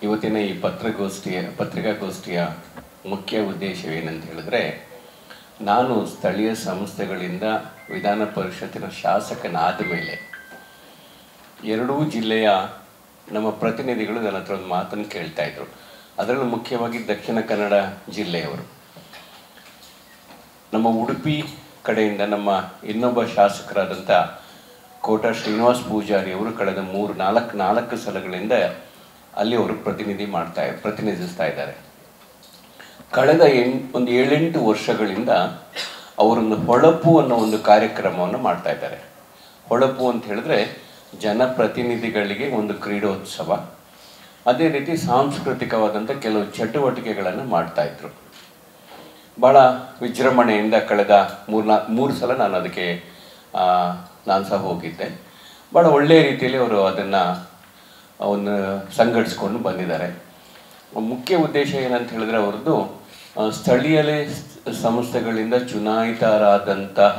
ಇವತ್ತಿನ ಈ ಪತ್ರಿಕಾಗೋಷ್ಠಿಯ ಮುಖ್ಯ ಉದ್ದೇಶವೇನಂತ ಹೇಳಿದ್ರೆ, ನಾನು ಸ್ಥಳೀಯ ಸಂಸ್ಥೆಗಳಿಂದ ವಿಧಾನ ಪರಿಷತ್ತಿನ ಶಾಸಕನಾದ ಮೇಲೆ ಎರಡೂ ಜಿಲ್ಲೆಯ ನಮ್ಮ ಪ್ರತಿನಿಧಿಗಳು ನನ್ನ ಹತ್ರ ಒಂದು ಮಾತನ್ನು ಕೇಳ್ತಾ ಇದ್ರು. ಅದರಲ್ಲೂ ಮುಖ್ಯವಾಗಿ ದಕ್ಷಿಣ ಕನ್ನಡ ಜಿಲ್ಲೆಯವರು. ನಮ್ಮ ಉಡುಪಿ ಕಡೆಯಿಂದ ನಮ್ಮ ಇನ್ನೊಬ್ಬ ಶಾಸಕರಾದಂಥ ಕೋಟ ಶ್ರೀನಿವಾಸ್ ಪೂಜಾರಿ ಅವರು ಕಳೆದ ನಾಲ್ಕು ಸಲಗಳಿಂದ ಅಲ್ಲಿ ಅವರು ಪ್ರತಿನಿಧಿಸ್ತಾ ಇದ್ದಾರೆ. ಕಳೆದ 7-8 ವರ್ಷಗಳಿಂದ ಅವರೊಂದು ಹೊಳಪು ಅನ್ನೋ ಒಂದು ಕಾರ್ಯಕ್ರಮವನ್ನು ಮಾಡ್ತಾ ಇದ್ದಾರೆ. ಹೊಳಪು ಅಂತ ಹೇಳಿದ್ರೆ ಜನಪ್ರತಿನಿಧಿಗಳಿಗೆ ಒಂದು ಕ್ರೀಡೋತ್ಸವ, ಅದೇ ರೀತಿ ಸಾಂಸ್ಕೃತಿಕವಾದಂಥ ಕೆಲವು ಚಟುವಟಿಕೆಗಳನ್ನು ಮಾಡ್ತಾಯಿದ್ರು. ಭಾಳ ವಿಜೃಂಭಣೆಯಿಂದ ಕಳೆದ 3 ಸಲ ನಾನು ಸಹ ಹೋಗಿದ್ದೆ. ಭಾಳ ಒಳ್ಳೆಯ ರೀತಿಯಲ್ಲಿ ಅವರು ಅದನ್ನು ಸಂಘಟಿಸ್ಕೊಂಡು ಬಂದಿದ್ದಾರೆ. ಮುಖ್ಯ ಉದ್ದೇಶ ಏನಂತ ಹೇಳಿದ್ರೆ, ಅವ್ರದ್ದು ಸ್ಥಳೀಯ ಸಂಸ್ಥೆಗಳಿಂದ ಚುನಾಯಿತರಾದಂತಹ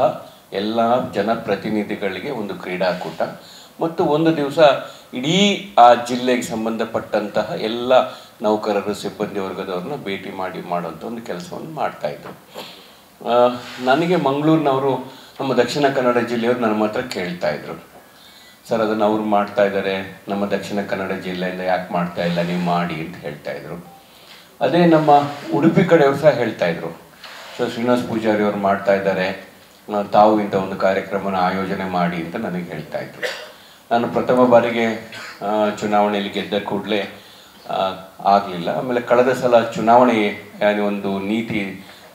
ಎಲ್ಲ ಜನಪ್ರತಿನಿಧಿಗಳಿಗೆ ಒಂದು ಕ್ರೀಡಾಕೂಟ ಮತ್ತು ಒಂದು ದಿವಸ ಇಡೀ ಆ ಜಿಲ್ಲೆಗೆ ಸಂಬಂಧಪಟ್ಟಂತಹ ಎಲ್ಲ ನೌಕರರು, ಸಿಬ್ಬಂದಿ ವರ್ಗದವ್ರನ್ನ ಭೇಟಿ ಮಾಡುವಂಥ ಒಂದು ಕೆಲಸವನ್ನು ಮಾಡ್ತಾಯಿದ್ರು. ನನಗೆ ಮಂಗಳೂರಿನವರು, ನಮ್ಮ ದಕ್ಷಿಣ ಕನ್ನಡ ಜಿಲ್ಲೆಯವರು ನನ್ನ ಹತ್ರ ಕೇಳ್ತಾಯಿದ್ರು, ಸರ್ ಅದನ್ನು ಅವ್ರು ಮಾಡ್ತಾ ಇದ್ದಾರೆ, ನಮ್ಮ ದಕ್ಷಿಣ ಕನ್ನಡ ಜಿಲ್ಲೆಯಿಂದ ಯಾಕೆ ಮಾಡ್ತಾ ಇಲ್ಲ, ನೀವು ಮಾಡಿ ಅಂತ ಹೇಳ್ತಾಯಿದ್ರು. ಅದೇ ನಮ್ಮ ಉಡುಪಿ ಕಡೆಯವರು ಸಹ ಹೇಳ್ತಾಯಿದ್ರು, ಸೊ ಶ್ರೀನಿವಾಸ್ ಪೂಜಾರಿ ಅವರು ಮಾಡ್ತಾ ಇದ್ದಾರೆ, ತಾವು ಇಂಥ ಒಂದು ಕಾರ್ಯಕ್ರಮನ ಆಯೋಜನೆ ಮಾಡಿ ಅಂತ ನನಗೆ ಹೇಳ್ತಾಯಿದ್ರು. ನಾನು ಪ್ರಥಮ ಬಾರಿಗೆ ಚುನಾವಣೆಯಲ್ಲಿ ಗೆದ್ದ ಕೂಡಲೇ ಆಗಲಿಲ್ಲ. ಆಮೇಲೆ ಕಳೆದ ಸಲ ಚುನಾವಣೆ ಒಂದು ನೀತಿ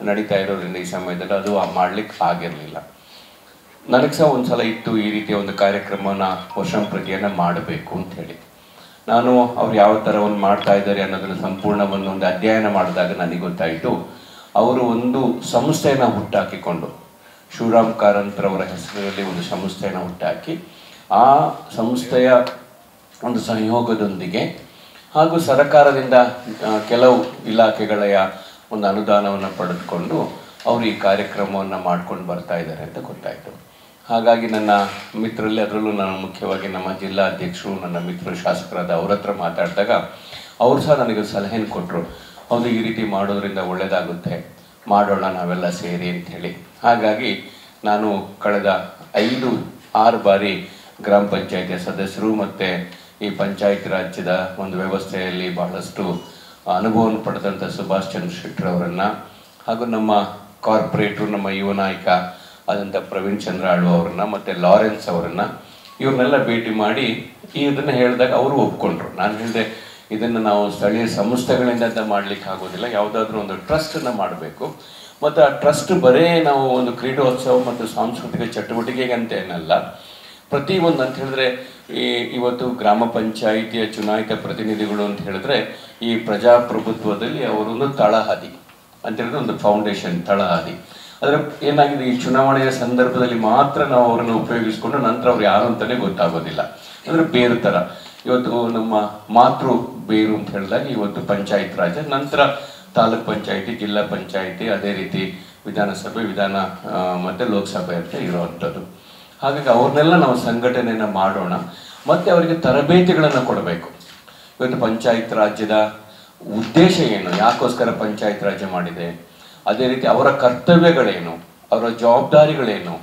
ನಡೀತಾ ಇರೋದ್ರಿಂದ ಈ ಸಮಯದಲ್ಲಿ ಅದು ಮಾಡಲಿಕ್ಕೆ ಆಗಿರಲಿಲ್ಲ. ನನಗೆ ಸಹ ಒಂದು ಸಲ ಇತ್ತು ಈ ರೀತಿಯ ಒಂದು ಕಾರ್ಯಕ್ರಮನ ವರ್ಷಂಪ್ರತಿಯನ್ನು ಮಾಡಬೇಕು ಅಂಥೇಳಿ. ನಾನು ಅವ್ರು ಯಾವ ಥರ ಒಂದು ಮಾಡ್ತಾ ಇದ್ದಾರೆ ಅನ್ನೋದನ್ನು ಸಂಪೂರ್ಣ ಒಂದು ಅಧ್ಯಯನ ಮಾಡಿದಾಗ ನನಗೆ ಗೊತ್ತಾಯಿತು, ಅವರು ಒಂದು ಸಂಸ್ಥೆಯನ್ನು ಹುಟ್ಟಾಕಿಕೊಂಡು, ಶಿವರಾಮ್ ಕಾರಂತರವರ ಹೆಸರಲ್ಲಿ ಒಂದು ಸಂಸ್ಥೆಯನ್ನು ಹುಟ್ಟಾಕಿ, ಆ ಸಂಸ್ಥೆಯ ಒಂದು ಸಹಯೋಗದೊಂದಿಗೆ ಹಾಗೂ ಸರ್ಕಾರದಿಂದ ಕೆಲವು ಇಲಾಖೆಗಳ ಒಂದು ಅನುದಾನವನ್ನು ಪಡೆದುಕೊಂಡು ಅವರು ಈ ಕಾರ್ಯಕ್ರಮವನ್ನು ಮಾಡ್ಕೊಂಡು ಬರ್ತಾ ಇದ್ದಾರೆ ಅಂತ ಗೊತ್ತಾಯಿತು. ಹಾಗಾಗಿ ನನ್ನ ಮಿತ್ರರಲ್ಲಿ, ಅದರಲ್ಲೂ ನಾನು ಮುಖ್ಯವಾಗಿ ನಮ್ಮ ಜಿಲ್ಲಾ ಅಧ್ಯಕ್ಷರು, ನನ್ನ ಮಿತ್ರರು ಶಾಸಕರಾದ ಅವ್ರ ಹತ್ರ ಮಾತಾಡಿದಾಗ ಅವರು ಸಹ ನನಗೆ ಸಲಹೆಯನ್ನು ಕೊಟ್ಟರು, ಹೌದು ಈ ರೀತಿ ಮಾಡೋದ್ರಿಂದ ಒಳ್ಳೆಯದಾಗುತ್ತೆ, ಮಾಡೋಣ ನಾವೆಲ್ಲ ಸೇರಿ ಅಂಥೇಳಿ. ಹಾಗಾಗಿ ನಾನು ಕಳೆದ 5-6 ಬಾರಿ ಗ್ರಾಮ ಪಂಚಾಯಿತಿಯ ಸದಸ್ಯರು ಮತ್ತು ಈ ಪಂಚಾಯತ್ ರಾಜ್ಯದ ಒಂದು ವ್ಯವಸ್ಥೆಯಲ್ಲಿ ಬಹಳಷ್ಟು ಅನುಭವವನ್ನು ಪಡೆದಂಥ ಸುಭಾಷ್ ಚಂದ್ರ ಶೆಟ್ಟರ್ ಅವರನ್ನು, ಹಾಗೂ ನಮ್ಮ ಕಾರ್ಪೊರೇಟ್ರು, ನಮ್ಮ ಯುವ ನಾಯಕ ಆದಂಥ ಪ್ರವೀಣ್ ಚಂದ್ರ ಆಳ್ವ ಅವರನ್ನು ಮತ್ತು ಲಾರೆನ್ಸ್ ಅವರನ್ನು, ಇವ್ರನ್ನೆಲ್ಲ ಭೇಟಿ ಮಾಡಿ ಇದನ್ನು ಹೇಳಿದಾಗ ಅವರು ಒಪ್ಕೊಂಡ್ರು. ನಾನು ಹೇಳಿದೆ, ಇದನ್ನು ನಾವು ಸ್ಥಳೀಯ ಸಂಸ್ಥೆಗಳಿಂದ ಅಂತ ಮಾಡಲಿಕ್ಕೆ ಆಗೋದಿಲ್ಲ, ಯಾವುದಾದ್ರೂ ಒಂದು ಟ್ರಸ್ಟನ್ನು ಮಾಡಬೇಕು. ಮತ್ತು ಆ ಟ್ರಸ್ಟ್ ಬರೇ ನಾವು ಒಂದು ಕ್ರೀಡೋತ್ಸವ ಮತ್ತು ಸಾಂಸ್ಕೃತಿಕ ಚಟುವಟಿಕೆಗಂತ ಏನಲ್ಲ, ಪ್ರತಿಯೊಂದು ಅಂತ ಹೇಳಿದ್ರೆ ಇವತ್ತು ಗ್ರಾಮ ಪಂಚಾಯಿತಿಯ ಚುನಾಯಿತ ಪ್ರತಿನಿಧಿಗಳು ಅಂತ ಹೇಳಿದ್ರೆ ಈ ಪ್ರಜಾಪ್ರಭುತ್ವದಲ್ಲಿ ಅವರೊಂದು ತಳಹದಿ ಅಂತ ಹೇಳಿದ್ರೆ ಒಂದು ಫೌಂಡೇಶನ್ ತಳಹದಿ. ಆದರೆ ಏನಾಗಿದೆ, ಈ ಚುನಾವಣೆಯ ಸಂದರ್ಭದಲ್ಲಿ ಮಾತ್ರ ನಾವು ಅವರನ್ನು ಉಪಯೋಗಿಸ್ಕೊಂಡು ನಂತರ ಅವ್ರು ಯಾರು ಅಂತಲೇ ಗೊತ್ತಾಗೋದಿಲ್ಲ. ಅಂದರೆ ಬೇರು ಥರ ಇವತ್ತು ನಮ್ಮ ಮಾತೃ ಬೇರು ಅಂತ ಹೇಳಿದಾಗ ಇವತ್ತು ಪಂಚಾಯತ್ ರಾಜ್, ನಂತರ ತಾಲೂಕ್ ಪಂಚಾಯಿತಿ, ಜಿಲ್ಲಾ ಪಂಚಾಯಿತಿ, ಅದೇ ರೀತಿ ವಿಧಾನಸಭೆ, ಮತ್ತು ಲೋಕಸಭೆ ಅಂತ ಇರುವಂಥದ್ದು. ಹಾಗಾಗಿ ಅವ್ರನ್ನೆಲ್ಲ ನಾವು ಸಂಘಟನೆಯನ್ನು ಮಾಡೋಣ ಮತ್ತು ಅವರಿಗೆ ತರಬೇತಿಗಳನ್ನು ಕೊಡಬೇಕು. ಇವತ್ತು ಪಂಚಾಯತ್ ರಾಜ್ಯದ ಉದ್ದೇಶ ಏನು, ಯಾಕೋಸ್ಕರ ಪಂಚಾಯತ್ ರಾಜ್ಯ ಮಾಡಿದೆ, ಅದೇ ರೀತಿ ಅವರ ಕರ್ತವ್ಯಗಳೇನು, ಅವರ ಜವಾಬ್ದಾರಿಗಳೇನು,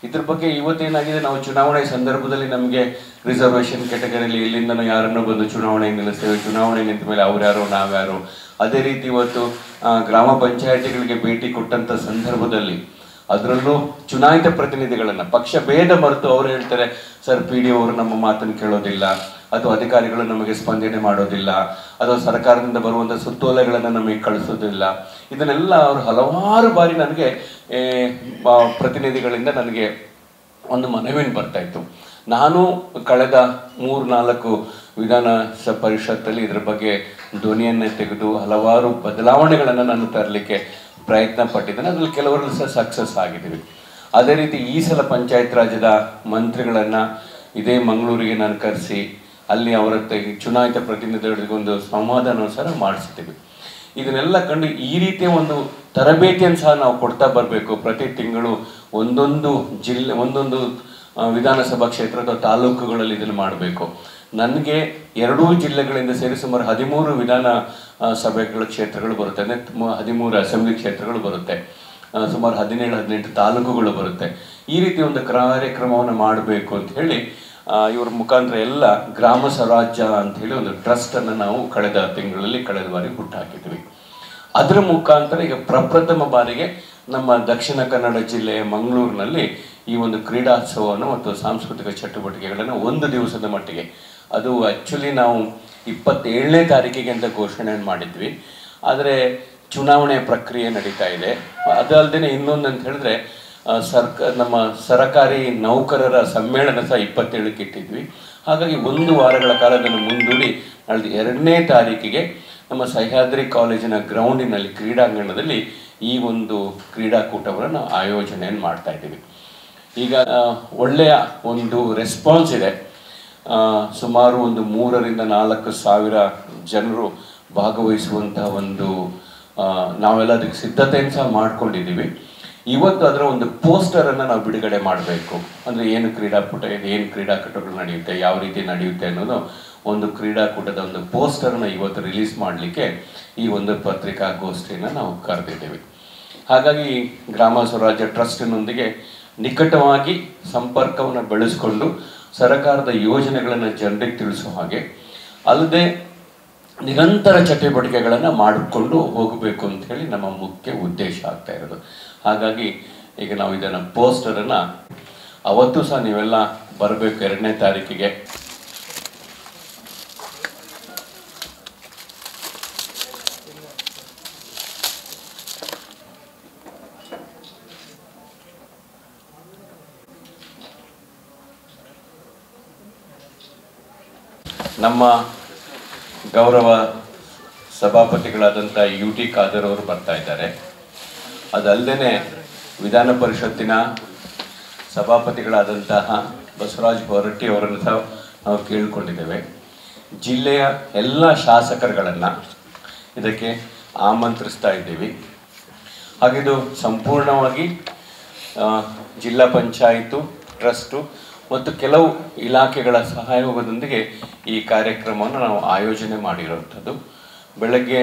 ಇದ್ರ ಬಗ್ಗೆ ಇವತ್ತೇನಾಗಿದೆ, ನಾವು ಚುನಾವಣೆ ಸಂದರ್ಭದಲ್ಲಿ ನಮಗೆ ರಿಸರ್ವೇಷನ್ ಕ್ಯಾಟಗರಿಯಲ್ಲಿ ಎಲ್ಲಿಂದನೋ ಯಾರನ್ನೋ ಬಂದು ಚುನಾವಣೆ ನಿಲ್ಲಿಸ್ತೇವೆ, ಚುನಾವಣೆ ನಿಂತ ಮೇಲೆ ಅವ್ರ್ಯಾರೋ ನಾವ್ಯಾರೋ. ಅದೇ ರೀತಿ ಇವತ್ತು ಗ್ರಾಮ ಪಂಚಾಯಿತಿಗಳಿಗೆ ಭೇಟಿ ಕೊಟ್ಟಂಥ ಸಂದರ್ಭದಲ್ಲಿ ಅದರಲ್ಲೂ ಚುನಾಯಿತ ಪ್ರತಿನಿಧಿಗಳನ್ನು ಪಕ್ಷ ಭೇದ ಮರೆತು ಅವರು ಹೇಳ್ತಾರೆ, ಸರ್ ಪಿ ಡಿ ಅವರು ನಮ್ಮ ಮಾತನ್ನು ಕೇಳೋದಿಲ್ಲ, ಅಥವಾ ಅಧಿಕಾರಿಗಳು ನಮಗೆ ಸ್ಪಂದನೆ ಮಾಡೋದಿಲ್ಲ, ಅಥವಾ ಸರ್ಕಾರದಿಂದ ಬರುವಂಥ ಸುತ್ತೋಲೆಗಳನ್ನು ನಮಗೆ ಕಳಿಸೋದಿಲ್ಲ. ಇದನ್ನೆಲ್ಲ ಅವರು ಹಲವಾರು ಬಾರಿ ನನಗೆ ಪ್ರತಿನಿಧಿಗಳಿಂದ ನನಗೆ ಒಂದು ಮನವಿಯನ್ನು ಬರ್ತಾಯಿತ್ತು. ನಾನು ಕಳೆದ 3-4 ವಿಧಾನ ಪರಿಷತ್ತಲ್ಲಿ ಇದರ ಬಗ್ಗೆ ಧ್ವನಿಯನ್ನು ತೆಗೆದು ಹಲವಾರು ಬದಲಾವಣೆಗಳನ್ನು ನಾನು ತರಲಿಕ್ಕೆ ಪ್ರಯತ್ನ ಪಟ್ಟಿದ್ದೇನೆ. ಅದರಲ್ಲಿ ಕೆಲವರಲ್ಲಿ ಸಹ ಸಕ್ಸಸ್ ಆಗಿದ್ದೀವಿ. ಅದೇ ರೀತಿ ಈ ಸಲ ಪಂಚಾಯತ್ ರಾಜ್ಯದ ಮಂತ್ರಿಗಳನ್ನು ಇದೇ ಮಂಗಳೂರಿಗೆ ನಾನು ಕರೆಸಿ ಅಲ್ಲಿ ಅವರ ಚುನಾಯಿತ ಪ್ರತಿನಿಧಿಗಳಿಗೆ ಒಂದು ಸಂವಾದವನ್ನು ಸಹ ಮಾಡಿಸ್ತೀವಿ. ಇದನ್ನೆಲ್ಲ ಕಂಡು ಈ ರೀತಿಯ ಒಂದು ತರಬೇತಿಯನ್ನು ಸಹ ನಾವು ಕೊಡ್ತಾ ಬರಬೇಕು. ಪ್ರತಿ ತಿಂಗಳು ಒಂದೊಂದು ಜಿಲ್ಲೆ, ಒಂದೊಂದು ವಿಧಾನಸಭಾ ಕ್ಷೇತ್ರದ ತಾಲೂಕುಗಳಲ್ಲಿ ಇದನ್ನು ಮಾಡಬೇಕು. ನನಗೆ ಎರಡೂ ಜಿಲ್ಲೆಗಳಿಂದ ಸೇರಿ ಸುಮಾರು 13 ವಿಧಾನ ಸಭೆಗಳ ಕ್ಷೇತ್ರಗಳು ಬರುತ್ತೆ, ಅಂದರೆ 13 ಅಸೆಂಬ್ಲಿ ಕ್ಷೇತ್ರಗಳು ಬರುತ್ತೆ, ಸುಮಾರು 17-18 ತಾಲೂಕುಗಳು ಬರುತ್ತೆ. ಈ ರೀತಿ ಒಂದು ಕಾರ್ಯಕ್ರಮವನ್ನು ಮಾಡಬೇಕು ಅಂತ ಹೇಳಿ ಇವ್ರ ಮುಖಾಂತರ ಎಲ್ಲ ಗ್ರಾಮ ಸ್ವರಾಜ್ಯ ಅಂತ ಹೇಳಿ ಒಂದು ಟ್ರಸ್ಟನ್ನು ನಾವು ಕಳೆದ ಬಾರಿ ಹುಟ್ಟಾಕಿದ್ವಿ. ಅದರ ಮುಖಾಂತರ ಈಗ ಪ್ರಪ್ರಥಮ ಬಾರಿಗೆ ನಮ್ಮ ದಕ್ಷಿಣ ಕನ್ನಡ ಜಿಲ್ಲೆಯ ಮಂಗಳೂರಿನಲ್ಲಿ ಈ ಒಂದು ಕ್ರೀಡೋತ್ಸವವನ್ನು ಮತ್ತು ಸಾಂಸ್ಕೃತಿಕ ಚಟುವಟಿಕೆಗಳನ್ನು ಒಂದು ದಿವಸದ ಮಟ್ಟಿಗೆ, ಅದು ಆ್ಯಕ್ಚುಲಿ ನಾವು 27ನೇ ತಾರೀಕಿಗೆ ಅಂತ ಘೋಷಣೆ ಮಾಡಿದ್ವಿ. ಆದರೆ ಚುನಾವಣೆ ಪ್ರಕ್ರಿಯೆ ನಡೀತಾ ಇದೆ. ಅದಲ್ಲದೆ ಇನ್ನೊಂದು ಅಂತ ಹೇಳಿದ್ರೆ ನಮ್ಮ ಸರಕಾರಿ ನೌಕರರ ಸಮ್ಮೇಳನ ಸಹ 27ಕ್ಕೆ ಇಟ್ಟಿದ್ವಿ. ಹಾಗಾಗಿ 1 ವಾರಗಳ ಕಾಲ ಅದನ್ನು ಮುಂದೂಡಿ ನಾಳೆ 2ನೇ ತಾರೀಕಿಗೆ ನಮ್ಮ ಸಹ್ಯಾದ್ರಿ ಕಾಲೇಜಿನ ಗ್ರೌಂಡಿನಲ್ಲಿ ಕ್ರೀಡಾಂಗಣದಲ್ಲಿ ಈ ಒಂದು ಕ್ರೀಡಾಕೂಟವನ್ನು ನಾವು ಆಯೋಜನೆಯನ್ನು ಮಾಡ್ತಾ ಇದ್ದೀವಿ. ಈಗ ಒಳ್ಳೆಯ ಒಂದು ರೆಸ್ಪಾನ್ಸ್ ಇದೆ. ಸುಮಾರು ಒಂದು 3,000-4,000 ಸಾವಿರ ಜನರು ಭಾಗವಹಿಸುವಂತಹ ಒಂದು ನಾವೆಲ್ಲ ಅದಕ್ಕೆ ಸಿದ್ಧತೆಯನ್ನು ಸಹ ಮಾಡ್ಕೊಂಡಿದ್ದೀವಿ. ಇವತ್ತು ಅದರ ಒಂದು ಪೋಸ್ಟರನ್ನು ನಾವು ಬಿಡುಗಡೆ ಮಾಡಬೇಕು. ಅಂದರೆ ಏನು ಕ್ರೀಡಾಕೂಟ ಇದೆ, ಏನು ಕ್ರೀಡಾಕೂಟಗಳು ನಡೆಯುತ್ತೆ, ಯಾವ ರೀತಿ ನಡೆಯುತ್ತೆ ಅನ್ನೋದು ಒಂದು ಕ್ರೀಡಾಕೂಟದ ಒಂದು ಪೋಸ್ಟರ್ನ ಇವತ್ತು ರಿಲೀಸ್ ಮಾಡಲಿಕ್ಕೆ ಈ ಒಂದು ಪತ್ರಿಕಾಗೋಷ್ಠಿಯನ್ನು ನಾವು ಕರೆದಿದ್ದೇವೆ. ಹಾಗಾಗಿ ಗ್ರಾಮ ಸ್ವರಾಜ್ಯ ಟ್ರಸ್ಟಿನೊಂದಿಗೆ ನಿಕಟವಾಗಿ ಸಂಪರ್ಕವನ್ನು ಬೆಳೆಸ್ಕೊಂಡು ಸರ್ಕಾರದ ಯೋಜನೆಗಳನ್ನು ಜನರಿಗೆ ತಿಳಿಸೋ ಹಾಗೆ, ಅಲ್ಲದೆ ನಿರಂತರ ಚಟುವಟಿಕೆಗಳನ್ನು ಮಾಡಿಕೊಂಡು ಹೋಗಬೇಕು ಅಂತ ಹೇಳಿ ನಮ್ಮ ಮುಖ್ಯ ಉದ್ದೇಶ ಆಗ್ತಾ ಇರೋದು. ಹಾಗಾಗಿ ಈಗ ನಾವು ಇದನ್ನು ಪೋಸ್ಟರನ್ನು ಅವತ್ತು ಸಹ ನೀವೆಲ್ಲ ಬರಬೇಕು 2ನೇ ತಾರೀಕಿಗೆ. ನಮ್ಮ ಗೌರವ ಸಭಾಪತಿಗಳಾದಂಥ UT ಖಾದರ್ ಅವರು ಬರ್ತಾ ಇದ್ದಾರೆ. ಅದಲ್ಲದೆ ವಿಧಾನ ಪರಿಷತ್ತಿನ ಸಭಾಪತಿಗಳಾದಂತಹ ಬಸವರಾಜ ಹೊರಟ್ಟಿ ಅವರನ್ನು ಸಹ ನಾವು ಕೇಳಿಕೊಂಡಿದ್ದೇವೆ. ಜಿಲ್ಲೆಯ ಎಲ್ಲ ಶಾಸಕರುಗಳನ್ನು ಇದಕ್ಕೆ ಆಮಂತ್ರಿಸ್ತಾ ಇದ್ದೀವಿ. ಹಾಗಿದು ಸಂಪೂರ್ಣವಾಗಿ ಜಿಲ್ಲಾ ಪಂಚಾಯಿತು, ಟ್ರಸ್ಟು ಮತ್ತು ಕೆಲವು ಇಲಾಖೆಗಳ ಸಹಯೋಗದೊಂದಿಗೆ ಈ ಕಾರ್ಯಕ್ರಮವನ್ನು ನಾವು ಆಯೋಜನೆ ಮಾಡಿರುವಂಥದ್ದು. ಬೆಳಗ್ಗೆ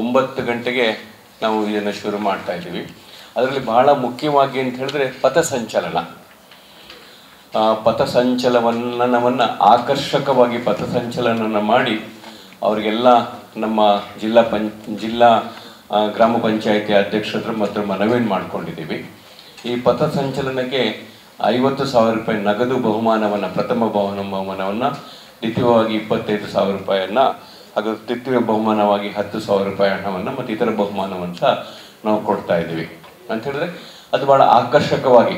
9 ಗಂಟೆಗೆ ನಾವು ಇದನ್ನು ಶುರು ಮಾಡ್ತಾ ಇದ್ದೀವಿ. ಅದರಲ್ಲಿ ಬಹಳ ಮುಖ್ಯವಾಗಿ ಅಂತ ಹೇಳಿದ್ರೆ ಪಥಸಂಚಲನವನ್ನು ಆಕರ್ಷಕವಾಗಿ ಪಥಸಂಚಲನವನ್ನು ಮಾಡಿ ಅವರಿಗೆಲ್ಲ ನಮ್ಮ ಜಿಲ್ಲಾ ಗ್ರಾಮ ಪಂಚಾಯಿತಿ ಅಧ್ಯಕ್ಷರ ಮತ್ತು ಮನವಿಯನ್ನು ಮಾಡ್ಕೊಂಡಿದ್ದೀವಿ. ಈ ಪಥಸಂಚಲನಕ್ಕೆ 50,000 ರೂಪಾಯಿ ನಗದು ಬಹುಮಾನವನ್ನು, ಪ್ರಥಮ ಬಹುಮಾನವನ್ನು, ದ್ವಿತೀಯವಾಗಿ 25,000 ರೂಪಾಯಿಯನ್ನು, ಹಾಗೂ ತೃತೀಯ ಬಹುಮಾನವಾಗಿ 10,000 ರೂಪಾಯಿ ಹಣವನ್ನು ಮತ್ತು ಇತರ ಬಹುಮಾನವನ್ನು ಸಹ ನಾವು ಕೊಡ್ತಾ ಇದ್ದೀವಿ. ಅಂತ ಹೇಳಿದ್ರೆ ಅದು ಭಾಳ ಆಕರ್ಷಕವಾಗಿ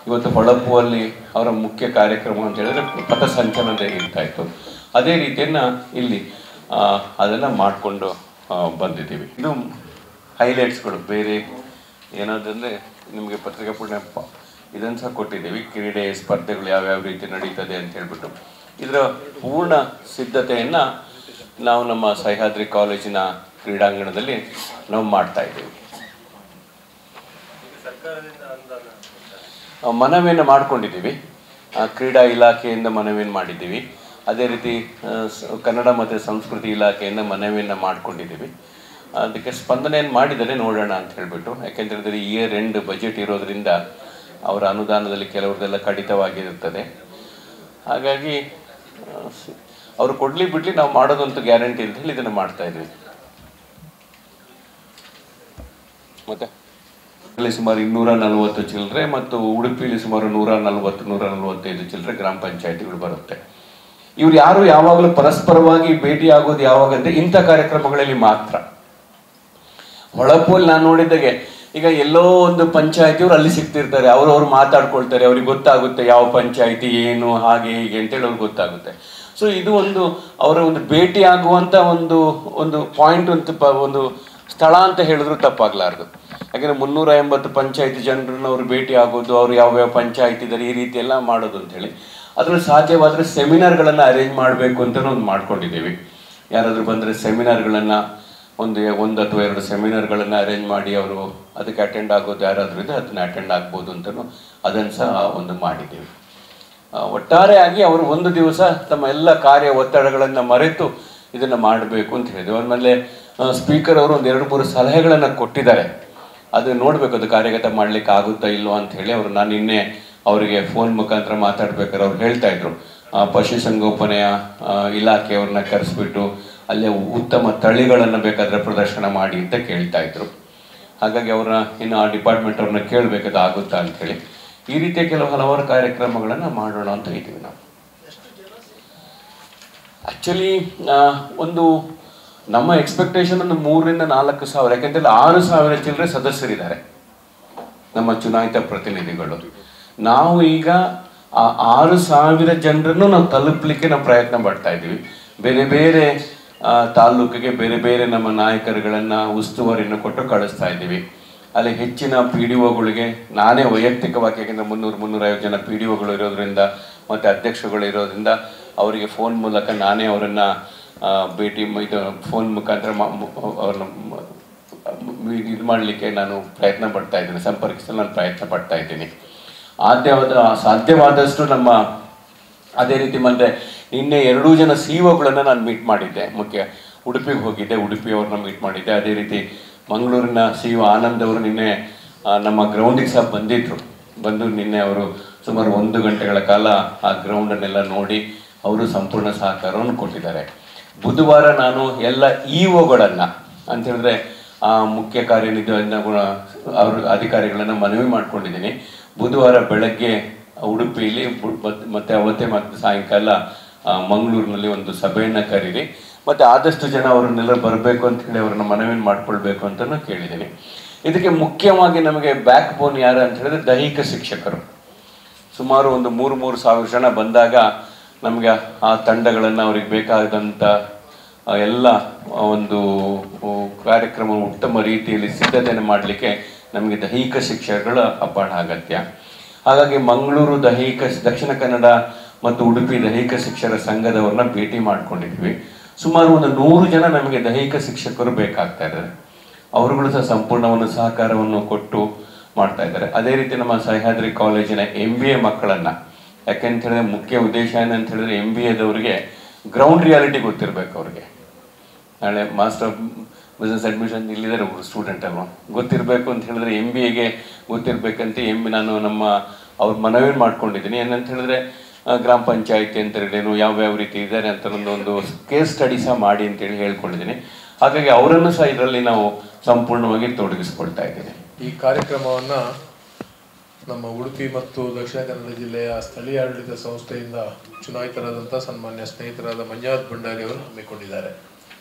ಇವತ್ತು ಹೊಳಪುವಲ್ಲಿ ಅವರ ಮುಖ್ಯ ಕಾರ್ಯಕ್ರಮ ಅಂತ ಹೇಳಿದ್ರೆ ಪಥಸಂಚಲನ ಇರ್ತಾ ಇತ್ತು. ಅದೇ ರೀತಿಯನ್ನು ಇಲ್ಲಿ ಅದನ್ನು ಮಾಡಿಕೊಂಡು ಬಂದಿದ್ದೀವಿ. ಇದು ಹೈಲೈಟ್ಸ್ಗಳು. ಬೇರೆ ಏನಾದಂದರೆ ನಿಮಗೆ ಪತ್ರಿಕಾ ಪುಣ್ಯ ಇದನ್ನು ಸಹ ಕೊಟ್ಟಿದ್ದೀವಿ. ಕ್ರೀಡೆ ಸ್ಪರ್ಧೆಗಳು ಯಾವ್ಯಾವ ರೀತಿ ನಡೀತದೆ ಅಂತ ಹೇಳ್ಬಿಟ್ಟು ಇದರ ಪೂರ್ಣ ಸಿದ್ಧತೆಯನ್ನು ನಾವು ನಮ್ಮ ಸಹ್ಯಾದ್ರಿ ಕಾಲೇಜಿನ ಕ್ರೀಡಾಂಗಣದಲ್ಲಿ ನಾವು ಮಾಡ್ತಾ ಇದ್ದೀವಿ. ಮನವಿಯನ್ನು ಮಾಡ್ಕೊಂಡಿದ್ದೀವಿ. ಕ್ರೀಡಾ ಇಲಾಖೆಯಿಂದ ಮನವಿಯನ್ನು ಮಾಡಿದ್ದೀವಿ. ಅದೇ ರೀತಿ ಕನ್ನಡ ಮತ್ತು ಸಂಸ್ಕೃತಿ ಇಲಾಖೆಯಿಂದ ಮನವಿಯನ್ನು ಮಾಡ್ಕೊಂಡಿದ್ದೀವಿ. ಅದಕ್ಕೆ ಸ್ಪಂದನೆಯನ್ನು ಮಾಡಿದರೆ ನೋಡೋಣ ಅಂತ ಹೇಳಿಬಿಟ್ಟು. ಯಾಕೆಂತೇಳಿದ್ರೆ ಇಯರ್ ಎಂಡ್ ಬಜೆಟ್ ಇರೋದರಿಂದ ಅವರ ಅನುದಾನದಲ್ಲಿ ಕೆಲವ್ರದ್ದೆಲ್ಲ ಕಡಿತವಾಗಿರುತ್ತದೆ. ಹಾಗಾಗಿ ಅವರು ಕೊಡಲಿ ಬಿಡಲಿ ನಾವು ಮಾಡೋದಂತೂ ಗ್ಯಾರಂಟಿ ಅಂತ ಹೇಳಿ ಇದನ್ನು ಮಾಡ್ತಾ ಇದ್ವಿ. ಮತ್ತೆ ಇಲ್ಲಿ ಸುಮಾರು 240 ಚಿಲ್ಲರೆ ಮತ್ತು ಉಡುಪಿಲಿ ಸುಮಾರು 140-145 ಚಿಲ್ಲರೆ ಗ್ರಾಮ ಪಂಚಾಯಿತಿಗಳು ಬರುತ್ತೆ. ಇವ್ರು ಯಾರು ಯಾವಾಗಲೂ ಪರಸ್ಪರವಾಗಿ ಭೇಟಿ ಆಗೋದು ಯಾವಾಗಂದ್ರೆ ಇಂಥ ಕಾರ್ಯಕ್ರಮಗಳಲ್ಲಿ ಮಾತ್ರ. ಹೊಳಪಲ್ಲಿ ನಾನು ನೋಡಿದ್ದಾಗೆ ಈಗ ಎಲ್ಲೋ ಒಂದು ಪಂಚಾಯತಿಯವರು ಅಲ್ಲಿ ಸಿಗ್ತಿರ್ತಾರೆ, ಅವ್ರು ಮಾತಾಡ್ಕೊಳ್ತಾರೆ, ಅವ್ರಿಗೆ ಗೊತ್ತಾಗುತ್ತೆ ಯಾವ ಪಂಚಾಯತಿ ಏನು ಹಾಗೆ ಹೀಗೆ ಅಂತೇಳಿ ಅವ್ರಿಗೆ ಗೊತ್ತಾಗುತ್ತೆ. ಸೊ ಇದು ಒಂದು ಅವರ ಒಂದು ಭೇಟಿ ಆಗುವಂಥ ಒಂದು ಪಾಯಿಂಟ್ ಒಂದು ಸ್ಥಳ ಅಂತ ಹೇಳಿದ್ರು ತಪ್ಪಾಗಲಾರ್ದು. ಯಾಕೆಂದರೆ 380 ಪಂಚಾಯತಿ ಜನರನ್ನ ಅವ್ರು ಭೇಟಿ ಆಗೋದು, ಅವ್ರು ಯಾವ್ಯಾವ ಪಂಚಾಯತಿ ಇದ್ದಾರೆ ಈ ರೀತಿ ಎಲ್ಲ ಮಾಡೋದು ಅಂಥೇಳಿ. ಅದರಲ್ಲಿ ಸಾಧ್ಯವಾದರೆ ಸೆಮಿನಾರ್ಗಳನ್ನು ಅರೇಂಜ್ ಮಾಡಬೇಕು ಅಂತಲೂ ಒಂದು ಮಾಡ್ಕೊಂಡಿದ್ದೀವಿ. ಯಾರಾದರೂ ಬಂದರೆ ಸೆಮಿನಾರ್ಗಳನ್ನು ಒಂದು ಅಥವಾ 2 ಸೆಮಿನಾರ್ಗಳನ್ನು ಅರೇಂಜ್ ಮಾಡಿ ಅವರು ಅದಕ್ಕೆ ಅಟೆಂಡ್ ಆಗೋದು ಯಾರಾದರೂ ಇದೆ ಅದನ್ನು ಅಟೆಂಡ್ ಆಗ್ಬೋದು ಅಂತಲೂ ಅದನ್ನು ಸಹ ಒಂದು ಮಾಡಿದ್ದೀವಿ. ಒಟ್ಟಾರೆಯಾಗಿ ಅವರು ಒಂದು ದಿವಸ ತಮ್ಮ ಎಲ್ಲ ಕಾರ್ಯ ಒತ್ತಡಗಳನ್ನು ಮರೆತು ಇದನ್ನು ಮಾಡಬೇಕು ಅಂತ ಹೇಳಿದ್ರು. ಆಮೇಲೆ ಸ್ಪೀಕರ್ ಅವರು ಒಂದು 2-3 ಸಲಹೆಗಳನ್ನು ಕೊಟ್ಟಿದ್ದಾರೆ. ಅದು ನೋಡಬೇಕು, ಅದು ಕಾರ್ಯಗತ ಮಾಡಲಿಕ್ಕೆ ಆಗುತ್ತಾ ಇಲ್ವಾ ಅಂತ ಹೇಳಿ. ನಾನು ನಿನ್ನೆ ಅವರಿಗೆ ಫೋನ್ ಮುಖಾಂತರ ಮಾತಾಡ್ಬೇಕಾದ್ರೆ ಅವ್ರು ಹೇಳ್ತಾ ಇದ್ರು, ಪಶುಸಂಗೋಪನೆಯ ಇಲಾಖೆಯವ್ರನ್ನ ಕರೆಸ್ಬಿಟ್ಟು ಅಲ್ಲೇ ಉತ್ತಮ ತಳಿಗಳನ್ನು ಬೇಕಾದರೆ ಪ್ರದರ್ಶನ ಮಾಡಿ ಅಂತ ಕೇಳ್ತಾ ಇದ್ರು. ಹಾಗಾಗಿ ಅವ್ರನ್ನ ಇನ್ನು ಆ ಡಿಪಾರ್ಟ್ಮೆಂಟ್ ಅವ್ರನ್ನ ಕೇಳಬೇಕದು ಆಗುತ್ತಾ ಅಂಥೇಳಿ. ಈ ರೀತಿಯ ಹಲವಾರು ಕಾರ್ಯಕ್ರಮಗಳನ್ನು ಮಾಡೋಣ ಅಂತ ಇದ್ದೀವಿ ನಾವು. ಆ್ಯಕ್ಚುಲಿ ಒಂದು ನಮ್ಮ ಎಕ್ಸ್ಪೆಕ್ಟೇಷನ್ ಒಂದು 3,000-4 ಸಾವಿರ, ಯಾಕೆಂತೇಳಿ 6,000 ಚಿಲ್ಲರೆ ಸದಸ್ಯರಿದ್ದಾರೆ ನಮ್ಮ ಚುನಾಯಿತ ಪ್ರತಿನಿಧಿಗಳು. ನಾವು ಈಗ ಆ 6,000 ಜನರನ್ನು ನಾವು ತಲುಪಲಿಕ್ಕೆ ನಾವು ಪ್ರಯತ್ನ ಪಡ್ತಾ ಇದ್ದೀವಿ. ಬೇರೆ ಬೇರೆ ತಾಲೂಕಿಗೆ ಬೇರೆ ಬೇರೆ ನಮ್ಮ ನಾಯಕರುಗಳನ್ನು ಉಸ್ತುವಾರಿಯನ್ನು ಕೊಟ್ಟು ಕಳಿಸ್ತಾ ಇದ್ದೀವಿ. ಅಲ್ಲಿ ಹೆಚ್ಚಿನ PDOಗಳಿಗೆ ನಾನೇ ವೈಯಕ್ತಿಕವಾಗಿ, ಯಾಕೆಂದರೆ 300-350 ಜನ PDOಗಳು ಇರೋದ್ರಿಂದ ಮತ್ತು ಅಧ್ಯಕ್ಷಗಳು ಇರೋದ್ರಿಂದ ಅವರಿಗೆ ಫೋನ್ ಮೂಲಕ ನಾನೇ ಅವರನ್ನು ಭೇಟಿ ಫೋನ್ ಮುಖಾಂತರ ಅವ್ರನ್ನ ಇದು ಮಾಡಲಿಕ್ಕೆ ನಾನು ಪ್ರಯತ್ನ ಪಡ್ತಾ ಇದ್ದೀನಿ, ಸಂಪರ್ಕಿಸಲು ನಾನು ಪ್ರಯತ್ನ ಪಡ್ತಾ ಇದ್ದೀನಿ. ಸಾಧ್ಯವಾದಷ್ಟು ನಮ್ಮ ಅದೇ ರೀತಿ ಮತ್ತೆ ನಿನ್ನೆ 2 ಜನ CEOಗಳನ್ನು ನಾನು ಮೀಟ್ ಮಾಡಿದ್ದೆ. ಉಡುಪಿಗೆ ಹೋಗಿದ್ದೆ, ಉಡುಪಿಯವ್ರನ್ನ ಮೀಟ್ ಮಾಡಿದ್ದೆ. ಅದೇ ರೀತಿ ಮಂಗಳೂರಿನ CEO ಆನಂದ್ ಅವರು ನಿನ್ನೆ ನಮ್ಮ ಗ್ರೌಂಡಿಗೆ ಸಹ ಬಂದು ನಿನ್ನೆ ಅವರು ಸುಮಾರು 1 ಗಂಟೆಗಳ ಕಾಲ ಆ ಗ್ರೌಂಡನ್ನೆಲ್ಲ ನೋಡಿ ಅವರು ಸಂಪೂರ್ಣ ಸಹಕಾರವನ್ನು ಕೊಟ್ಟಿದ್ದಾರೆ. ಬುಧವಾರ ನಾನು ಎಲ್ಲ EOಗಳನ್ನು ಅಂತ ಹೇಳಿದ್ರೆ ಮುಖ್ಯ ಕಾರ್ಯನಿರ್ವಹಣಾ ಅವ್ರ ಅಧಿಕಾರಿಗಳನ್ನು ಮನವಿ ಮಾಡ್ಕೊಂಡಿದ್ದೀನಿ. ಬುಧವಾರ ಬೆಳಗ್ಗೆ ಉಡುಪಿಯಲ್ಲಿ ಮತ್ತೆ ಸಾಯಂಕಾಲ ಮಂಗಳೂರಿನಲ್ಲಿ ಒಂದು ಸಭೆಯನ್ನು ಕರೀರಿ, ಮತ್ತು ಆದಷ್ಟು ಜನ ಅವರನ್ನೆಲ್ಲ ಬರಬೇಕು ಅಂತ ಹೇಳಿ ಅವ್ರನ್ನ ಮನವಿ ಮಾಡ್ಕೊಳ್ಬೇಕು ಅಂತಲೂ ಕೇಳಿದ್ದೀನಿ. ಇದಕ್ಕೆ ಮುಖ್ಯವಾಗಿ ನಮಗೆ ಬ್ಯಾಕ್ ಬೋನ್ ಯಾರು ಅಂತ ಹೇಳಿದ್ರೆ ದೈಹಿಕ ಶಿಕ್ಷಕರು. ಸುಮಾರು ಒಂದು 3,000 ಸಾವಿರ ಜನ ಬಂದಾಗ ನಮಗೆ ಆ ತಂಡಗಳನ್ನು ಅವ್ರಿಗೆ ಬೇಕಾದಂಥ ಎಲ್ಲ ಒಂದು ಕಾರ್ಯಕ್ರಮ ಉತ್ತಮ ರೀತಿಯಲ್ಲಿ ಸಿದ್ಧತೆಯನ್ನು ಮಾಡಲಿಕ್ಕೆ ನಮಗೆ ದೈಹಿಕ ಶಿಕ್ಷಕಗಳ ಅಪಾರ ಅಗತ್ಯ. ಹಾಗಾಗಿ ಮಂಗಳೂರು ದಕ್ಷಿಣ ಕನ್ನಡ ಮತ್ತು ಉಡುಪಿ ದೈಹಿಕ ಶಿಕ್ಷಕರ ಸಂಘದವ್ರನ್ನ ಭೇಟಿ ಮಾಡ್ಕೊಂಡಿದ್ವಿ. ಸುಮಾರು ಒಂದು 100 ಜನ ನಮಗೆ ದೈಹಿಕ ಶಿಕ್ಷಕರು ಬೇಕಾಗ್ತಾ ಇದ್ದಾರೆ. ಅವರುಗಳು ಸಹ ಸಂಪೂರ್ಣ ಒಂದು ಸಹಕಾರವನ್ನು ಕೊಟ್ಟು ಮಾಡ್ತಾ ಇದ್ದಾರೆ. ಅದೇ ರೀತಿ ನಮ್ಮ ಸಹ್ಯಾದ್ರಿ ಕಾಲೇಜಿನ MBA ಮಕ್ಕಳನ್ನು, ಯಾಕೆಂತ ಹೇಳಿದ್ರೆ ಮುಖ್ಯ ಉದ್ದೇಶ ಏನಂತ ಹೇಳಿದ್ರೆ MBAದವರಿಗೆ ಗ್ರೌಂಡ್ ರಿಯಾಲಿಟಿ ಗೊತ್ತಿರಬೇಕು. ಅವ್ರಿಗೆ ನಾಳೆ ಮಾಸ್ಟರ್ ಆಫ್ ಬಿಸ್ನೆಸ್ ಅಡ್ಮಿಷನ್ ಇಲ್ಲಿದ್ದಾರೆ ಸ್ಟೂಡೆಂಟ್ ಅಲ್ವಾ, ಗೊತ್ತಿರಬೇಕು ಅಂತ ಹೇಳಿದ್ರೆ MBAಗೆ ಗೊತ್ತಿರಬೇಕಂತ ನಾನು ಅವ್ರ ಮನವಿ ಮಾಡ್ಕೊಂಡಿದ್ದೀನಿ. ಏನಂತ ಹೇಳಿದ್ರೆ ಗ್ರಾಮ ಪಂಚಾಯಿತಿ ಅಂತ ಹೇಳಿದೇನು ಯಾವ್ಯಾವ ರೀತಿ ಇದ್ದಾರೆ ಅಂತ ಒಂದು ಕೇಸ್ ಸ್ಟಡಿ ಸಹ ಮಾಡಿ ಅಂತೇಳಿ ಹೇಳ್ಕೊಂಡಿದ್ದೀನಿ. ಹಾಗಾಗಿ ಅವರನ್ನು ಸಹ ಇದರಲ್ಲಿ ನಾವು ಸಂಪೂರ್ಣವಾಗಿ ತೊಡಗಿಸ್ಕೊಳ್ತಾ ಇದ್ದೀನಿ. ಈ ಕಾರ್ಯಕ್ರಮವನ್ನು ನಮ್ಮ ಉಡುಪಿ ಮತ್ತು ದಕ್ಷಿಣ ಕನ್ನಡ ಜಿಲ್ಲೆಯ ಸ್ಥಳೀಯ ಆಡಳಿತ ಸಂಸ್ಥೆಯಿಂದ ಚುನಾಯಿತರಾದಂಥ ಸನ್ಮಾನ್ಯ ಸ್ನೇಹಿತರಾದ ಮಂಜುನಾಥ್ ಭಂಡಾರಿ ಅವರು ಹಮ್ಮಿಕೊಂಡಿದ್ದಾರೆ.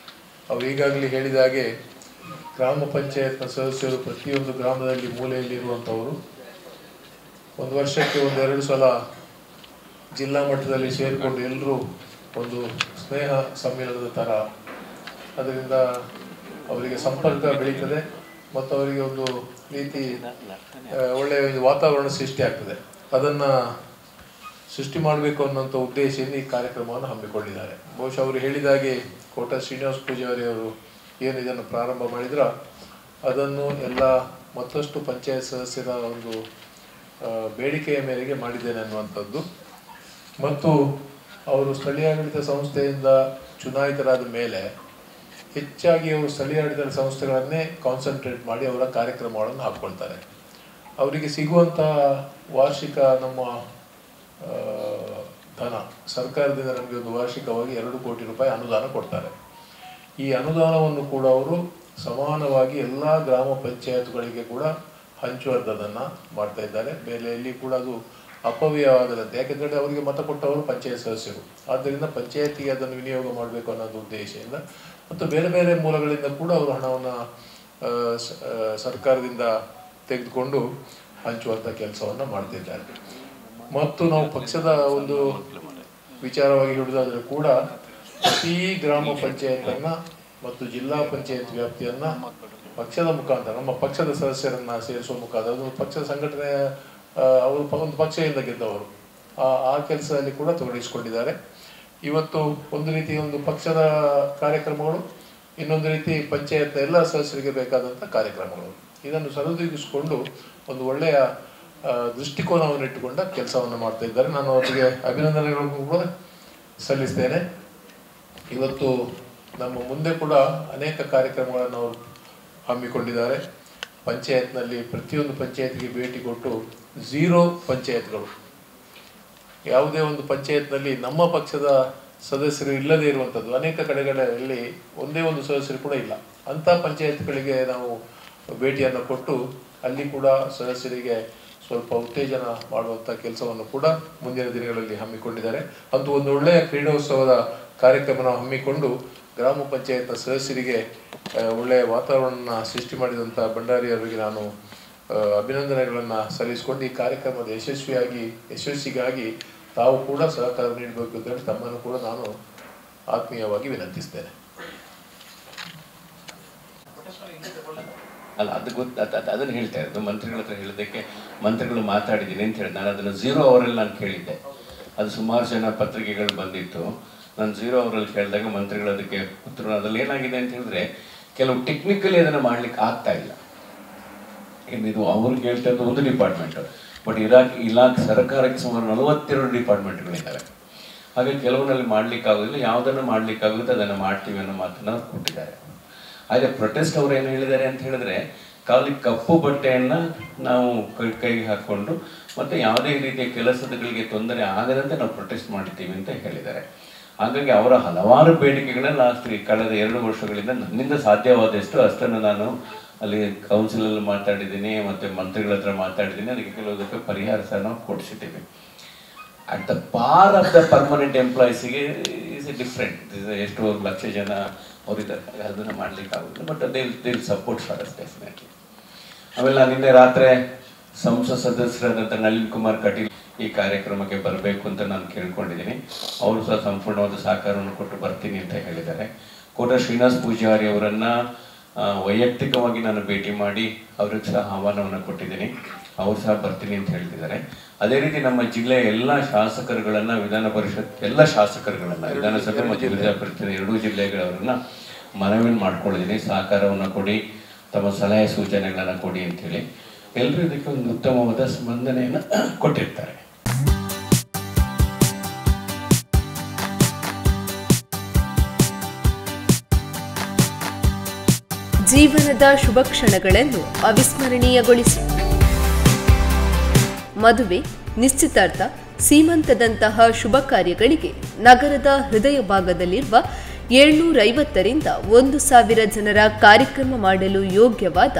ಅವರು ಈಗಾಗಲೇ ಹೇಳಿದ ಹಾಗೆ ಗ್ರಾಮ ಪಂಚಾಯತ್ನ ಸದಸ್ಯರು ಪ್ರತಿಯೊಂದು ಗ್ರಾಮದಲ್ಲಿ ಮೂಲೆಯಲ್ಲಿರುವಂಥವರು ಒಂದು ವರ್ಷಕ್ಕೆ 1-2 ಸಲ ಜಿಲ್ಲಾ ಮಟ್ಟದಲ್ಲಿ ಸೇರಿಕೊಂಡು ಎಲ್ಲರೂ ಒಂದು ಸ್ನೇಹ ಸಮ್ಮೇಳನದ ಥರ, ಅದರಿಂದ ಅವರಿಗೆ ಸಂಪರ್ಕ ಬೆಳೀತದೆ ಮತ್ತು ಅವರಿಗೆ ಒಂದು ರೀತಿ ಒಳ್ಳೆಯ ಒಂದು ವಾತಾವರಣ ಸೃಷ್ಟಿ ಆಗ್ತದೆ. ಅದನ್ನು ಸೃಷ್ಟಿ ಮಾಡಬೇಕು ಅನ್ನೋಂಥ ಉದ್ದೇಶದಿಂದ ಈ ಕಾರ್ಯಕ್ರಮವನ್ನು ಹಮ್ಮಿಕೊಂಡಿದ್ದಾರೆ. ಬಹುಶಃ ಅವರು ಹೇಳಿದಾಗೆ ಕೋಟ ಶ್ರೀನಿವಾಸ ಪೂಜಾರಿ ಅವರು ಏನು ಇದನ್ನು ಪ್ರಾರಂಭ ಮಾಡಿದ್ರ ಅದನ್ನು ಎಲ್ಲ ಮತ್ತಷ್ಟು ಪಂಚಾಯತ್ ಸದಸ್ಯರ ಒಂದು ಬೇಡಿಕೆಯ ಮೇರೆಗೆ ಮಾಡಿದ್ದೇನೆ ಅನ್ನುವಂಥದ್ದು. ಮತ್ತು ಅವರು ಸ್ಥಳೀಯ ಆಡಳಿತ ಸಂಸ್ಥೆಯಿಂದ ಚುನಾಯಿತರಾದ ಮೇಲೆ ಹೆಚ್ಚಾಗಿ ಅವರು ಸ್ಥಳೀಯ ಆಡಳಿತ ಸಂಸ್ಥೆಗಳನ್ನೇ ಕಾನ್ಸಂಟ್ರೇಟ್ ಮಾಡಿ ಅವರ ಕಾರ್ಯಕ್ರಮಗಳನ್ನು ಹಾಕ್ಕೊಳ್ತಾರೆ. ಅವರಿಗೆ ಸಿಗುವಂಥ ವಾರ್ಷಿಕ ನಮ್ಮ ಧನ ಸರ್ಕಾರದಿಂದ ನಮಗೆ ಒಂದು ವಾರ್ಷಿಕವಾಗಿ 2 ಕೋಟಿ ರೂಪಾಯಿ ಅನುದಾನ ಕೊಡ್ತಾರೆ. ಈ ಅನುದಾನವನ್ನು ಕೂಡ ಅವರು ಸಮಾನವಾಗಿ ಎಲ್ಲ ಗ್ರಾಮ ಪಂಚಾಯತ್ಗಳಿಗೆ ಕೂಡ ಹಂಚುವಂಥದ್ದನ್ನು ಮಾಡ್ತಾ ಇದ್ದಾರೆ. ಬೆಲೆಯಲ್ಲಿ ಕೂಡ ಅದು ಅಪವ್ಯಯವಾಗದಂತೆ, ಯಾಕೆಂದರೆ ಅವರಿಗೆ ಮತ ಕೊಟ್ಟವರು ಪಂಚಾಯತ್ ಸದಸ್ಯರು, ಆದ್ದರಿಂದ ಪಂಚಾಯತಿಗೆ ಅದನ್ನು ವಿನಿಯೋಗ ಮಾಡಬೇಕು ಅನ್ನೋದು ಉದ್ದೇಶದಿಂದ ಮತ್ತು ಬೇರೆ ಬೇರೆ ಮೂಲಗಳಿಂದ ಕೂಡ ಅವರು ಹಣವನ್ನು ಸರ್ಕಾರದಿಂದ ತೆಗೆದುಕೊಂಡು ಹಂಚುವಂಥ ಕೆಲಸವನ್ನು ಮಾಡ್ತಿದ್ದಾರೆ. ಮತ್ತು ನಾವು ಪಕ್ಷದ ಒಂದು ವಿಚಾರವಾಗಿ ಹೇಳುವುದಾದರೆ ಕೂಡ ಪ್ರತಿ ಗ್ರಾಮ ಪಂಚಾಯತನ್ನು ಮತ್ತು ಜಿಲ್ಲಾ ಪಂಚಾಯತ್ ವ್ಯಾಪ್ತಿಯನ್ನು ಪಕ್ಷದ ಮುಖಾಂತರ ನಮ್ಮ ಪಕ್ಷದ ಸದಸ್ಯರನ್ನು ಸೇರಿಸುವ ಮುಖಾಂತರ ಅದು ಪಕ್ಷದ ಸಂಘಟನೆ ಅವರು ಒಂದು ಪಕ್ಷದಿಂದ ಗೆದ್ದವರು ಆ ಕೆಲಸದಲ್ಲಿ ಕೂಡ ತೊಡಗಿಸಿಕೊಂಡಿದ್ದಾರೆ. ಇವತ್ತು ಒಂದು ರೀತಿ ಒಂದು ಪಕ್ಷದ ಕಾರ್ಯಕ್ರಮಗಳು, ಇನ್ನೊಂದು ರೀತಿ ಪಂಚಾಯತ್ನ ಎಲ್ಲ ಸದಸ್ಯರಿಗೆ ಬೇಕಾದಂಥ ಕಾರ್ಯಕ್ರಮಗಳು, ಇದನ್ನು ಸರಿದೂಗಿಸಿಕೊಂಡು ಒಂದು ಒಳ್ಳೆಯ ದೃಷ್ಟಿಕೋನವನ್ನು ಇಟ್ಟುಕೊಂಡ ಕೆಲಸವನ್ನು ಮಾಡ್ತಾ ಇದ್ದಾರೆ. ನಾನು ಅವರಿಗೆ ಅಭಿನಂದನೆಗಳನ್ನು ಕೂಡ ಸಲ್ಲಿಸ್ತೇನೆ. ಇವತ್ತು ನಮ್ಮ ಮುಂದೆ ಕೂಡ ಅನೇಕ ಕಾರ್ಯಕ್ರಮಗಳನ್ನು ಅವರು ಹಮ್ಮಿಕೊಂಡಿದ್ದಾರೆ. ಪಂಚಾಯತ್ನಲ್ಲಿ ಪ್ರತಿಯೊಂದು ಪಂಚಾಯತ್ಗೆ ಭೇಟಿ ಕೊಟ್ಟು 0 ಪಂಚಾಯತ್ಗಳು, ಯಾವುದೇ ಒಂದು ಪಂಚಾಯತ್ನಲ್ಲಿ ನಮ್ಮ ಪಕ್ಷದ ಸದಸ್ಯರು ಇಲ್ಲದೇ ಇರುವಂಥದ್ದು ಅನೇಕ ಕಡೆಗಳಲ್ಲಿ ಒಂದೇ ಒಂದು ಸದಸ್ಯರು ಕೂಡ ಇಲ್ಲ. ಅಂಥ ಪಂಚಾಯತ್ಗಳಿಗೆ ನಾವು ಭೇಟಿಯನ್ನು ಕೊಟ್ಟು ಅಲ್ಲಿ ಕೂಡ ಸದಸ್ಯರಿಗೆ ಸ್ವಲ್ಪ ಉತ್ತೇಜನ ಮಾಡುವಂಥ ಕೆಲಸವನ್ನು ಕೂಡ ಮುಂದಿನ ದಿನಗಳಲ್ಲಿ ಹಮ್ಮಿಕೊಂಡಿದ್ದಾರೆ. ಅಂತೂ ಒಂದು ಒಳ್ಳೆಯ ಕ್ರೀಡೋತ್ಸವದ ಕಾರ್ಯಕ್ರಮ ಹಮ್ಮಿಕೊಂಡು ಗ್ರಾಮ ಪಂಚಾಯತ್ನ ಸದಸ್ಯರಿಗೆ ಒಳ್ಳೆಯ ವಾತಾವರಣ ಸೃಷ್ಟಿ ಮಾಡಿದಂಥ ಭಂಡಾರಿಯವರಿಗೆ ನಾನು ಅಭಿನಂದನೆಗಳನ್ನು ಸಲ್ಲಿಸಿಕೊಂಡು ಈ ಕಾರ್ಯಕ್ರಮದ ಯಶಸ್ವಿಗಾಗಿ ತಾವು ಕೂಡ ಸಹಕಾರ ನೀಡಬೇಕು ಅಂತ ಹೇಳಿ ತಮ್ಮನ್ನು ಕೂಡ ನಾನು ಆತ್ಮೀಯವಾಗಿ ವಿನಂತಿಸ್ತೇನೆ. ಅಲ್ಲ, ಅದು ಅದನ್ನು ಹೇಳ್ತಾ ಇರೋದು ಮಂತ್ರಿಗಳ ಹತ್ರ ಹೇಳೋದಕ್ಕೆ ಮಂತ್ರಿಗಳು ಮಾತಾಡಿದ್ದೀನಿ ಅಂತ ಹೇಳಿ ನಾನು ಅದನ್ನು 0 ಅವರಲ್ಲಿ ನಾನು ಕೇಳಿದ್ದೆ. ಅದು ಸುಮಾರು ಜನ ಪತ್ರಿಕೆಗಳು ಬಂದಿತ್ತು. ನಾನು 0 ಅವರಲ್ಲಿ ಕೇಳಿದಾಗ ಮಂತ್ರಿಗಳು ಅದಕ್ಕೆ ಉತ್ತರ, ಅದ್ರಲ್ಲಿ ಏನಾಗಿದೆ ಅಂತ ಹೇಳಿದ್ರೆ ಕೆಲವು ಟೆಕ್ನಿಕಲಿ ಅದನ್ನು ಮಾಡ್ಲಿಕ್ಕೆ ಆಗ್ತಾ ಇಲ್ಲ. ಏನಿದು ಅವ್ರಿಗೆ ಹೇಳ್ತಾ ಒಂದು ಡಿಪಾರ್ಟ್ಮೆಂಟ್, ಬಟ್ ಇಲಾಖೆ ಸರ್ಕಾರಕ್ಕೆ ಸುಮಾರು 42 ಡಿಪಾರ್ಟ್ಮೆಂಟ್ಗಳಿದ್ದಾವೆ. ಹಾಗೆ ಕೆಲವರಲ್ಲಿ ಮಾಡ್ಲಿಕ್ಕಾಗೋದಿಲ್ಲ, ಯಾವುದನ್ನು ಮಾಡ್ಲಿಕ್ಕಾಗುತ್ತೆ ಅದನ್ನು ಮಾಡ್ತೀವಿ ಅನ್ನೋ ಮಾತನ್ನು ಕೊಟ್ಟಿದ್ದಾರೆ. ಹಾಗೆ ಪ್ರೊಟೆಸ್ಟ್ ಅವ್ರು ಏನು ಹೇಳಿದ್ದಾರೆ ಅಂತ ಹೇಳಿದ್ರೆ, ಖಾಲಿ ಕಪ್ಪು ಬಟ್ಟೆಯನ್ನು ನಾವು ಕೈಗೆ ಹಾಕ್ಕೊಂಡು ಮತ್ತು ಯಾವುದೇ ರೀತಿಯ ಕೆಲಸಗಳಿಗೆ ತೊಂದರೆ ಆಗದಂತೆ ನಾವು ಪ್ರೊಟೆಸ್ಟ್ ಮಾಡ್ತೀವಿ ಅಂತ ಹೇಳಿದ್ದಾರೆ. ಹಾಗಾಗಿ ಅವರ ಹಲವಾರು ಬೇಡಿಕೆಗಳನ್ನ ಕಳೆದ 2 ವರ್ಷಗಳಿಂದ ನನ್ನಿಂದ ಸಾಧ್ಯವಾದಷ್ಟು ಅಷ್ಟನ್ನು ನಾನು ಅಲ್ಲಿ ಕೌನ್ಸಿಲಲ್ಲಿ ಮಾತಾಡಿದ್ದೀನಿ ಮತ್ತು ಮಂತ್ರಿಗಳ ಹತ್ರ ಮಾತಾಡಿದ್ದೀನಿ. ಅದಕ್ಕೆ ಕೆಲವುದಕ್ಕೆ ಪರಿಹಾರ ಸಹ ನಾವು ಕೊಡಿಸಿದ್ದೀವಿ. At the par of the permanent ಎಂಪ್ಲಾಯೀಸಿಗೆ ಈಸ್ ಡಿಫ್ರೆಂಟ್. ಎಷ್ಟು ಲಕ್ಷ ಜನ ಅವರಿದ್ದಾರೆ, ಅದನ್ನು ಮಾಡ್ಲಿಕ್ಕೆ ಆಗೋದಿಲ್ಲ. But they support for us definitely. ಆಮೇಲೆ ನಿನ್ನೆ ರಾತ್ರಿ ಸಂಸತ್ ಸದಸ್ಯರಾದಂಥ ನಳಿನ್ ಕುಮಾರ್ ಕಟೀಲ್ ಈ ಕಾರ್ಯಕ್ರಮಕ್ಕೆ ಬರಬೇಕು ಅಂತ ನಾನು ಕೇಳ್ಕೊಂಡಿದ್ದೀನಿ. ಅವರು ಸಹ ಸಂಪೂರ್ಣವಾದ ಸಹಕಾರವನ್ನು ಕೊಟ್ಟು ಬರ್ತೀನಿ ಅಂತ ಹೇಳಿದ್ದಾರೆ. ಕೋಟ ಶ್ರೀನಿವಾಸ್ ಪೂಜಾರಿ ಅವರನ್ನು ವೈಯಕ್ತಿಕವಾಗಿ ನಾನು ಭೇಟಿ ಮಾಡಿ ಅವ್ರಿಗೆ ಸಹ ಆಹ್ವಾನವನ್ನು ಕೊಟ್ಟಿದ್ದೀನಿ. ಅವರು ಸಹ ಬರ್ತೀನಿ ಅಂತ ಹೇಳ್ತಿದ್ದಾರೆ. ಅದೇ ರೀತಿ ನಮ್ಮ ಜಿಲ್ಲೆಯ ಎಲ್ಲ ಶಾಸಕರುಗಳನ್ನು, ವಿಧಾನ ಪರಿಷತ್ ಎಲ್ಲ ಶಾಸಕರುಗಳನ್ನು, ವಿಧಾನಸಭೆ ಮತ್ತು ವಿಧಾನ ಪರಿಷತ್ 2 ಜಿಲ್ಲೆಗಳವರನ್ನು ಮನವಿಯನ್ನು ಮಾಡ್ಕೊಂಡಿದ್ದೀನಿ. ಸಹಕಾರವನ್ನು ಕೊಡಿ, ತಮ್ಮ ಸಲಹೆ ಸೂಚನೆಗಳನ್ನು ಕೊಡಿ ಅಂಥೇಳಿ. ಎಲ್ಲರೂ ಇದಕ್ಕೆ ಒಂದು ಉತ್ತಮವಾದ ಸ್ಪಂದನೆಯನ್ನು ಕೊಟ್ಟಿರ್ತಾರೆ. ಜೀವನದ ಶುಭ ಕ್ಷಣಗಳನ್ನು ಅವಿಸ್ಮರಣೀಯಗೊಳಿಸಿ. ಮದುವೆ, ನಿಶ್ಚಿತಾರ್ಥ, ಸೀಮಂತದಂತಹ ಶುಭ ಕಾರ್ಯಗಳಿಗೆ ನಗರದ ಹೃದಯ ಭಾಗದಲ್ಲಿರುವ 750ರಿಂದ 1000 ಜನರ ಕಾರ್ಯಕ್ರಮ ಮಾಡಲು ಯೋಗ್ಯವಾದ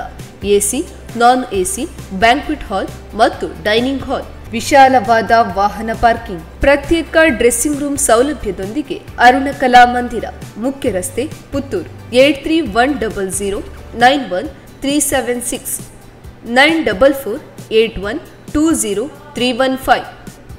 ಎಸಿ, ನಾನ್ ಎಸಿ, ಬ್ಯಾಂಕ್ವೆಟ್ ಹಾಲ್ ಮತ್ತು ಡೈನಿಂಗ್ ಹಾಲ್, ವಿಶಾಲವಾದ ವಾಹನ ಪಾರ್ಕಿಂಗ್, ಪ್ರತ್ಯೇಕ ಡ್ರೆಸ್ಸಿಂಗ್ ರೂಮ್ ಸೌಲಭ್ಯದೊಂದಿಗೆ ಅರುಣ ಕಲಾ ಮಂದಿರ, ಮುಖ್ಯ ರಸ್ತೆ, ಪುತ್ತೂರು. 8310 91376 9448120 315.